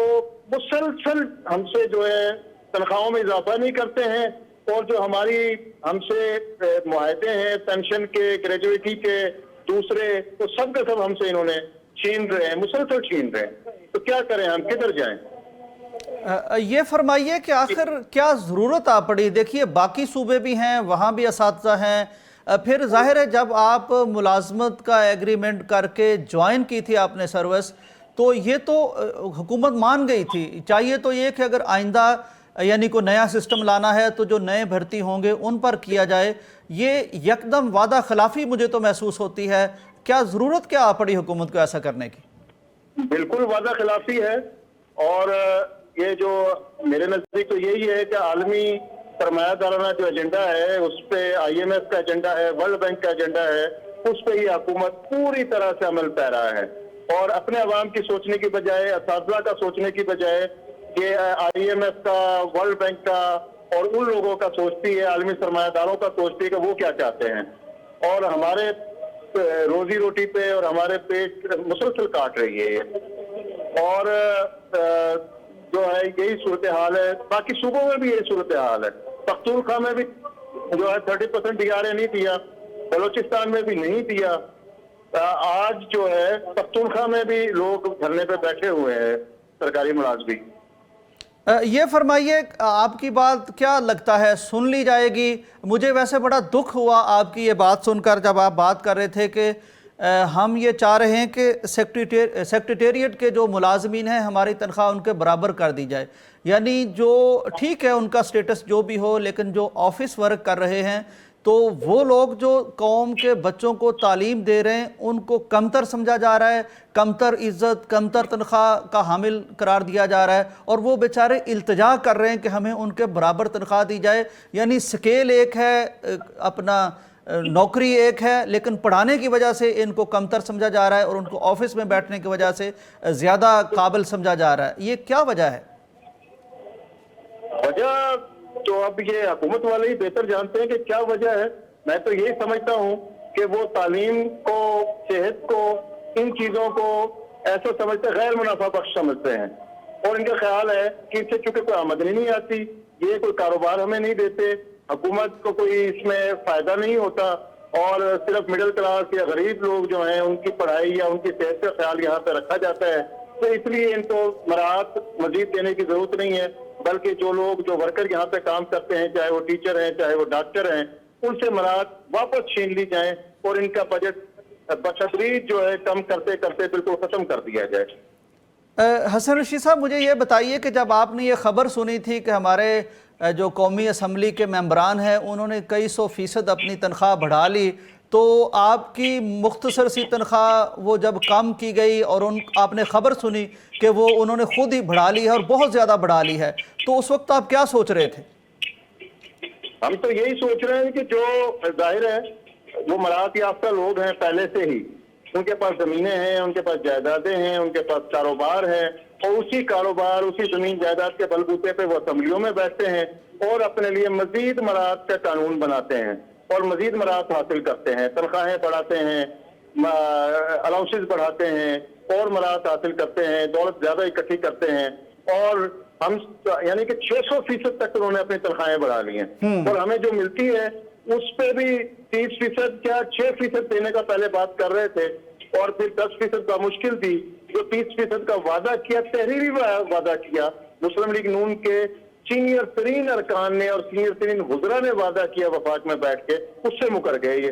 مسلسل ہم سے جو ہے تنخواہوں میں اضافہ نہیں کرتے ہیں، اور جو ہماری ہم سے معاہدے ہیں پینشن کے، گریجویٹی کے، دوسرے، تو سب کے سب ہم سے انہوں نے چھین رہے ہیں، مسلسل چھین رہے ہیں. تو کیا کریں ہم، کدھر جائیں؟ یہ فرمائیے کہ آخر کیا ضرورت آ پڑی؟ دیکھیے باقی صوبے بھی ہیں، وہاں بھی اساتذہ ہیں، پھر ظاہر ہے جب آپ ملازمت کا ایگریمنٹ کر کے جوائن کی تھی آپ نے سروس، تو یہ تو حکومت مان گئی تھی. چاہیے تو یہ کہ اگر آئندہ یعنی کوئی نیا سسٹم لانا ہے تو جو نئے بھرتی ہوں گے ان پر کیا جائے. یہ یکدم وعدہ خلافی مجھے تو محسوس ہوتی ہے. کیا ضرورت کیا آ پڑی حکومت کو ایسا کرنے کی؟ بالکل وعدہ خلافی ہے، اور یہ جو میرے نزدیک تو یہی ہے کہ عالمی سرمایہ دارانہ جو ایجنڈا ہے، اس پہ IMF کا ایجنڈا ہے، ورلڈ بینک کا ایجنڈا ہے، اس پہ یہ حکومت پوری طرح سے عمل پہ رہا ہے. اور اپنے عوام کی سوچنے کی بجائے، اساتذہ کا سوچنے کی بجائے، کہ IMF کا، ورلڈ بینک کا اور ان لوگوں کا سوچتی ہے، عالمی سرمایہ داروں کا سوچتی ہے کہ وہ کیا چاہتے ہیں، اور ہمارے روزی روٹی پہ اور ہمارے پیٹ مسلسل کاٹ رہی ہے. اور جو ہے یہی صورتحال ہے، باقی صوبوں میں بھی یہی صورتحال ہے. پختونخوا میں بھی جو ہے 30% DRA نہیں دیا، بلوچستان میں بھی نہیں دیا. آج جو ہے پختونخوا میں بھی لوگ دھرنے پہ بیٹھے ہوئے ہیں، سرکاری ملازمین. یہ فرمائیے آپ کی بات کیا لگتا ہے سن لی جائے گی؟ مجھے ویسے بڑا دکھ ہوا آپ کی یہ بات سن کر، جب آپ بات کر رہے تھے کہ ہم یہ چاہ رہے ہیں کہ سیکریٹریٹ کے جو ملازمین ہیں ہماری تنخواہ ان کے برابر کر دی جائے. یعنی جو ٹھیک ہے ان کا سٹیٹس جو بھی ہو، لیکن جو آفس ورک کر رہے ہیں تو وہ لوگ جو قوم کے بچوں کو تعلیم دے رہے ہیں ان کو کمتر سمجھا جا رہا ہے، کمتر عزت، کمتر تنخواہ کا حامل قرار دیا جا رہا ہے، اور وہ بیچارے التجا کر رہے ہیں کہ ہمیں ان کے برابر تنخواہ دی جائے. یعنی سکیل ایک ہے، اپنا نوکری ایک ہے، لیکن پڑھانے کی وجہ سے ان کو کمتر سمجھا جا رہا ہے اور ان کو آفس میں بیٹھنے کی وجہ سے زیادہ قابل سمجھا جا رہا ہے. یہ کیا وجہ ہے؟ وجہ تو اب یہ حکومت والے ہی بہتر جانتے ہیں کہ کیا وجہ ہے. میں تو یہی سمجھتا ہوں کہ وہ تعلیم کو، صحت کو، ان چیزوں کو ایسا سمجھتے، غیر منافع بخش سمجھتے ہیں، اور ان کا خیال ہے کہ اس سے چونکہ کوئی آمدنی نہیں آتی، یہ کوئی کاروبار ہمیں نہیں دیتے، حکومت کو کوئی اس میں فائدہ نہیں ہوتا، اور صرف مڈل کلاس یا غریب لوگ جو ہیں ان کی پڑھائی یا ان کی صحت کا خیال یہاں پہ رکھا جاتا ہے. تو اس لیے ان کو مراعات مزید دینے کی ضرورت نہیں ہے، بلکہ جو لوگ، جو ورکر یہاں پہ کام کرتے ہیں، چاہے وہ ٹیچر ہیں، چاہے وہ ڈاکٹر ہیں، ان سے مراعات واپس چھین لی جائیں اور ان کا بجٹ بتدریج جو ہے کم کرتے کرتے بالکل ختم کر دیا جائے. حسن رشید صاحب مجھے یہ بتائیے کہ جب آپ نے یہ خبر سنی تھی کہ ہمارے جو قومی اسمبلی کے ممبران ہیں انہوں نے کئی 100% اپنی تنخواہ بڑھا لی، تو آپ کی مختصر سی تنخواہ وہ جب کم کی گئی اور آپ نے خبر سنی کہ وہ انہوں نے خود ہی بڑھا لی ہے اور بہت زیادہ بڑھا لی ہے، تو اس وقت آپ کیا سوچ رہے تھے؟ ہم تو یہی سوچ رہے ہیں کہ جو ظاہر ہے وہ مراعات یافتہ لوگ ہیں پہلے سے ہی، ان کے پاس زمینیں ہیں، ان کے پاس جائیدادیں ہیں، ان کے پاس کاروبار ہے، اور اسی کاروبار، اسی زمین جائیداد کے بلبوتے پہ وہ اسمبلیوں میں بیٹھتے ہیں اور اپنے لیے مزید مراعات کا قانون بناتے ہیں اور مزید مراعات حاصل کرتے ہیں، تنخواہیں بڑھاتے ہیں، الاؤنسز بڑھاتے ہیں اور مراعات حاصل کرتے ہیں، دولت زیادہ اکٹھی کرتے ہیں، اور ہم یعنی کہ 600% تک انہوں نے اپنی تنخواہیں بڑھا لی ہیں، اور ہمیں جو ملتی ہے اس پہ بھی 30% کیا 6% دینے کا پہلے بات کر رہے تھے، اور پھر 10% کا مشکل تھی، جو 30% کا وعدہ کیا، تحریری وعدہ کیا مسلم لیگ نون کے سینئر ترین ارکان نے اور سینئر ترین وزراء نے وعدہ کیا وفاق میں بیٹھ کے، اس سے مکر گئے یہ،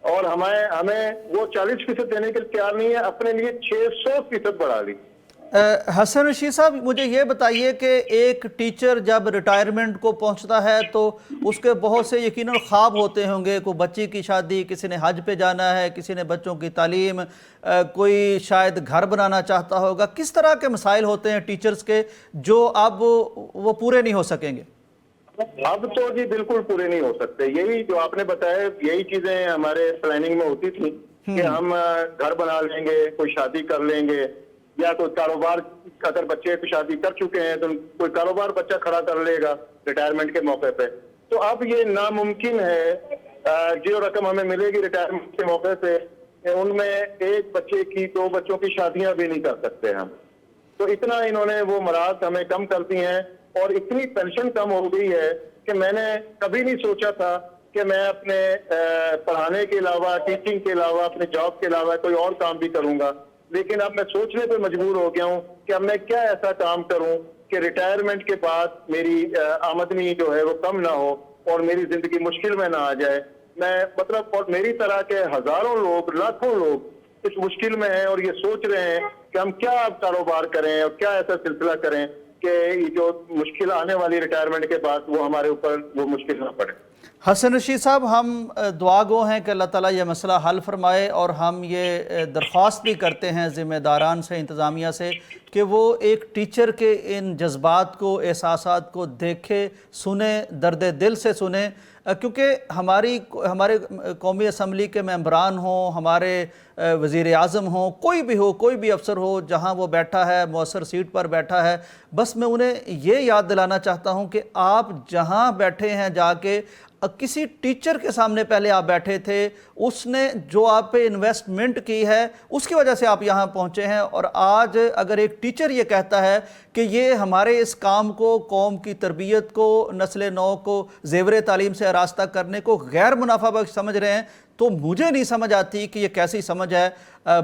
اور ہمیں وہ 40% دینے کے لیے تیار نہیں ہے، اپنے لیے 600% بڑھا لی۔ حسن رشید صاحب مجھے یہ بتائیے کہ ایک ٹیچر جب ریٹائرمنٹ کو پہنچتا ہے تو اس کے بہت سے یقیناً خواب ہوتے ہوں گے، کوئی بچی کی شادی، کسی نے حج پہ جانا ہے، کسی نے بچوں کی تعلیم، کوئی شاید گھر بنانا چاہتا ہوگا۔ کس طرح کے مسائل ہوتے ہیں ٹیچرز کے جو اب وہ پورے نہیں ہو سکیں گے؟ اب تو جی بالکل پورے نہیں ہو سکتے، یہی جو آپ نے بتایا، یہی چیزیں ہمارے پلاننگ میں ہوتی تھی کہ ہم گھر بنا لیں گے، کوئی شادی کر لیں گے، یا کوئی کاروبار، اگر بچے شادی کر چکے ہیں تو کوئی کاروبار بچہ کھڑا کر لے گا ریٹائرمنٹ کے موقع پہ۔ تو اب یہ ناممکن ہے، جو رقم ہمیں ملے گی ریٹائرمنٹ کے موقع سے، ان میں ایک بچے کی، 2 بچوں کی شادیاں بھی نہیں کر سکتے ہم۔ تو اتنا انہوں نے وہ مراحت ہمیں کم کر دی ہیں، اور اتنی پینشن کم ہو گئی ہے کہ میں نے کبھی نہیں سوچا تھا کہ میں اپنے پڑھانے کے علاوہ، ٹیچنگ کے علاوہ، اپنے جاب کے علاوہ کوئی اور کام بھی کروں گا، لیکن اب میں سوچنے پہ مجبور ہو گیا ہوں کہ اب میں کیا ایسا کام کروں کہ ریٹائرمنٹ کے بعد میری آمدنی جو ہے وہ کم نہ ہو اور میری زندگی مشکل میں نہ آ جائے۔ میں مطلب، اور میری طرح کے ہزاروں لوگ، لاکھوں لوگ اس مشکل میں ہیں اور یہ سوچ رہے ہیں کہ ہم کیا اب کاروبار کریں اور کیا ایسا سلسلہ کریں کہ یہ جو مشکل آنے والی ریٹائرمنٹ کے بعد وہ ہمارے اوپر وہ مشکل نہ پڑے۔ حسن رشید صاحب، ہم دعا گو ہیں کہ اللہ تعالیٰ یہ مسئلہ حل فرمائے، اور ہم یہ درخواست بھی کرتے ہیں ذمہ داران سے، انتظامیہ سے، کہ وہ ایک ٹیچر کے ان جذبات کو، احساسات کو دیکھے، سنیں، درد دل سے سنیں، کیونکہ ہمارے قومی اسمبلی کے ممبران ہوں، ہمارے وزیر اعظم ہوں، کوئی بھی ہو، کوئی بھی افسر ہو، جہاں وہ بیٹھا ہے، مؤثر سیٹ پر بیٹھا ہے، بس میں انہیں یہ یاد دلانا چاہتا ہوں کہ آپ جہاں بیٹھے ہیں جا کے، کسی ٹیچر کے سامنے پہلے آپ بیٹھے تھے، اس نے جو آپ پہ انویسٹمنٹ کی ہے اس کی وجہ سے آپ یہاں پہنچے ہیں، اور آج اگر ایک ٹیچر یہ کہتا ہے کہ یہ ہمارے اس کام کو، قوم کی تربیت کو، نسل نو کو زیور تعلیم سے آراستہ کرنے کو غیر منافع بخش سمجھ رہے ہیں، تو مجھے نہیں سمجھ آتی کہ یہ کیسی سمجھ ہے۔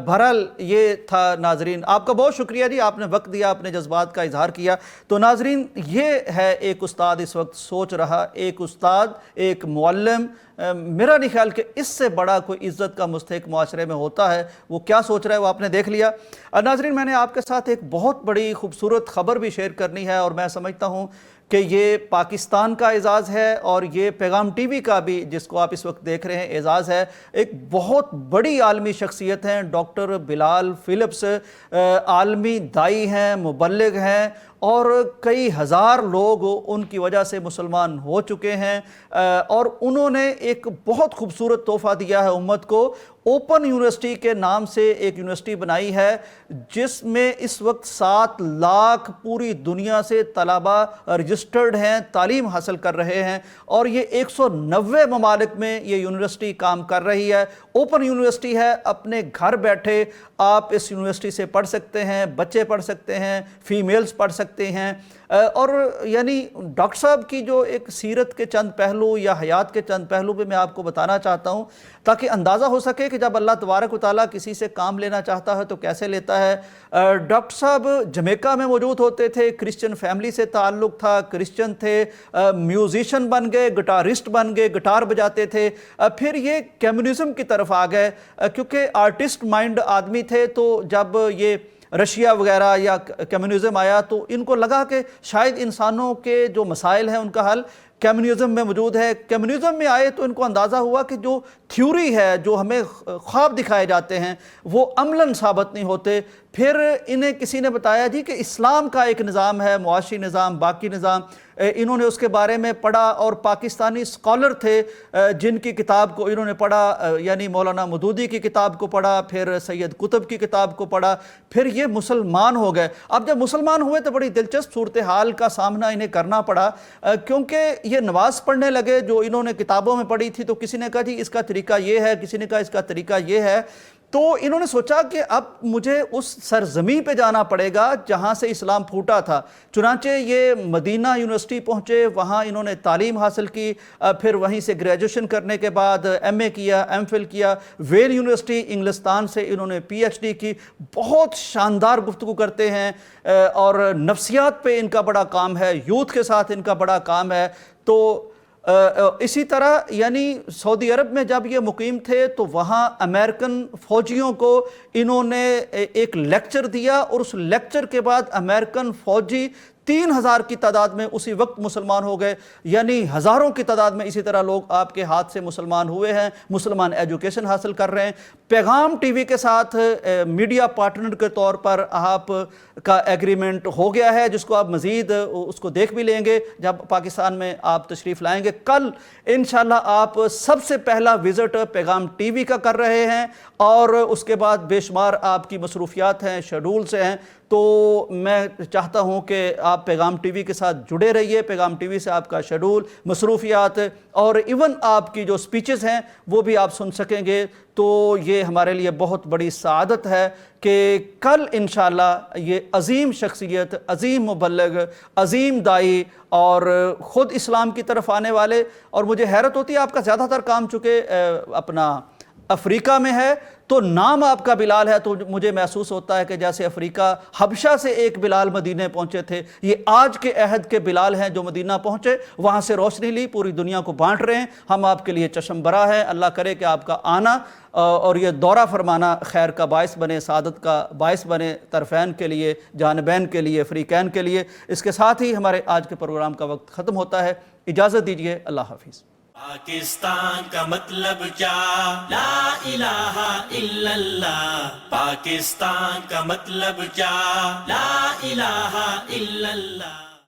بہرحال یہ تھا ناظرین، آپ کا بہت شکریہ جی، آپ نے وقت دیا، اپنے جذبات کا اظہار کیا۔ تو ناظرین، یہ ہے ایک استاد اس وقت سوچ رہا، ایک استاد، ایک معلم، میرا نہیں خیال کہ اس سے بڑا کوئی عزت کا مستحق معاشرے میں ہوتا ہے۔ وہ کیا سوچ رہا ہے وہ آپ نے دیکھ لیا۔ ناظرین، میں نے آپ کے ساتھ ایک بہت بڑی خوبصورت خبر بھی شیئر کرنی ہے، اور میں سمجھتا ہوں کہ یہ پاکستان کا اعزاز ہے، اور یہ پیغام ٹی وی کا بھی، جس کو آپ اس وقت دیکھ رہے ہیں، اعزاز ہے۔ ایک بہت بڑی عالمی شخصیت ہیں ڈاکٹر بلال فلپس، عالمی دائی ہیں، مبلغ ہیں، اور کئی ہزار لوگ ان کی وجہ سے مسلمان ہو چکے ہیں، اور انہوں نے ایک بہت خوبصورت تحفہ دیا ہے امت کو۔ اوپن یونیورسٹی کے نام سے ایک یونیورسٹی بنائی ہے، جس میں اس وقت 7 لاکھ پوری دنیا سے طلباء رجسٹرڈ ہیں، تعلیم حاصل کر رہے ہیں، اور یہ 190 ممالک میں یہ یونیورسٹی کام کر رہی ہے۔ اوپن یونیورسٹی ہے، اپنے گھر بیٹھے آپ اس یونیورسٹی سے پڑھ سکتے ہیں، بچے پڑھ سکتے ہیں، فیمیلز پڑھ سکتے ہیں، اور یعنی ڈاکٹر صاحب کی جو ایک سیرت کے چند پہلو یا حیات کے چند پہلو بھی میں آپ کو بتانا چاہتا ہوں، تاکہ اندازہ ہو سکے کہ جب اللہ تبارک و تعالیٰ کسی سے کام لینا چاہتا ہے تو کیسے لیتا ہے۔ ڈاکٹر صاحب جمیکا میں موجود ہوتے تھے، کرسچن فیملی سے تعلق تھا، کرسچن تھے، میوزیشن بن گئے، گٹارسٹ بن گئے، گٹار بجاتے تھے، پھر یہ کمیونزم کی طرف آ گئے، کیونکہ آرٹسٹ مائنڈ آدمی تھے، تو جب یہ رشیا وغیرہ یا کمیونزم آیا تو ان کو لگا کہ شاید انسانوں کے جو مسائل ہیں ان کا حل کمیونزم میں موجود ہے۔ کمیونزم میں آئے تو ان کو اندازہ ہوا کہ جو تھیوری ہے، جو ہمیں خواب دکھائے جاتے ہیں، وہ عملاً ثابت نہیں ہوتے۔ پھر انہیں کسی نے بتایا جی کہ اسلام کا ایک نظام ہے، معاشی نظام، باقی نظام، انہوں نے اس کے بارے میں پڑھا، اور پاکستانی اسکالر تھے جن کی کتاب کو انہوں نے پڑھا، یعنی مولانا مودودی کی کتاب کو پڑھا، پھر سید قطب کی کتاب کو پڑھا، پھر یہ مسلمان ہو گئے۔ اب جب مسلمان ہوئے تو بڑی دلچسپ صورتحال کا سامنا انہیں کرنا پڑا، کیونکہ یہ نماز پڑھنے لگے جو انہوں نے کتابوں میں پڑھی تھی، تو کسی نے کہا جی اس کا طریقہ یہ ہے، کسی نے کہا اس کا طریقہ یہ ہے، تو انہوں نے سوچا کہ اب مجھے اس سرزمین پہ جانا پڑے گا جہاں سے اسلام پھوٹا تھا، چنانچہ یہ مدینہ یونیورسٹی پہنچے، وہاں انہوں نے تعلیم حاصل کی، پھر وہیں سے گریجویشن کرنے کے بعد ایم اے کیا، ایم فل کیا، ویل یونیورسٹی انگلستان سے انہوں نے پی ایچ ڈی کی. بہت شاندار گفتگو کرتے ہیں اور نفسیات پہ ان کا بڑا کام ہے، یوتھ کے ساتھ ان کا بڑا کام ہے. تو اسی طرح یعنی سعودی عرب میں جب یہ مقیم تھے تو وہاں امریکن فوجیوں کو انہوں نے ایک لیکچر دیا، اور اس لیکچر کے بعد امریکن فوجی 3000 کی تعداد میں اسی وقت مسلمان ہو گئے. یعنی ہزاروں کی تعداد میں اسی طرح لوگ آپ کے ہاتھ سے مسلمان ہوئے ہیں، مسلمان ایجوکیشن حاصل کر رہے ہیں. پیغام ٹی وی کے ساتھ میڈیا پارٹنر کے طور پر آپ کا ایگریمنٹ ہو گیا ہے، جس کو آپ مزید اس کو دیکھ بھی لیں گے جب پاکستان میں آپ تشریف لائیں گے. کل انشاءاللہ آپ سب سے پہلا وزٹ پیغام ٹی وی کا کر رہے ہیں، اور اس کے بعد بے شمار آپ کی مصروفیات ہیں، شیڈول سے ہیں. تو میں چاہتا ہوں کہ آپ پیغام ٹی وی کے ساتھ جڑے رہیے. پیغام ٹی وی سے آپ کا شیڈول، مصروفیات اور ایون آپ کی جو سپیچز ہیں وہ بھی آپ سن سکیں گے. تو یہ ہمارے لیے بہت بڑی سعادت ہے کہ کل انشاءاللہ یہ عظیم شخصیت، عظیم مبلغ، عظیم دائی اور خود اسلام کی طرف آنے والے، اور مجھے حیرت ہوتی ہے آپ کا زیادہ تر کام چونکہ اپنا افریقہ میں ہے، تو نام آپ کا بلال ہے، تو مجھے محسوس ہوتا ہے کہ جیسے افریقہ حبشہ سے ایک بلال مدینہ پہنچے تھے، یہ آج کے عہد کے بلال ہیں جو مدینہ پہنچے، وہاں سے روشنی لی، پوری دنیا کو بانٹ رہے ہیں. ہم آپ کے لیے چشم برا ہے. اللہ کرے کہ آپ کا آنا اور یہ دورہ فرمانا خیر کا باعث بنے، سعادت کا باعث بنے، طرفین کے لیے، جانبین کے لیے، فریقین کے لیے. اس کے ساتھ ہی ہمارے آج کے پروگرام کا وقت ختم ہوتا ہے. اجازت دیجیے. اللہ حافظ. پاکستان کا مطلب کیا؟ لا الہ الا اللہ. پاکستان کا مطلب کیا؟ لا الہ الا اللہ.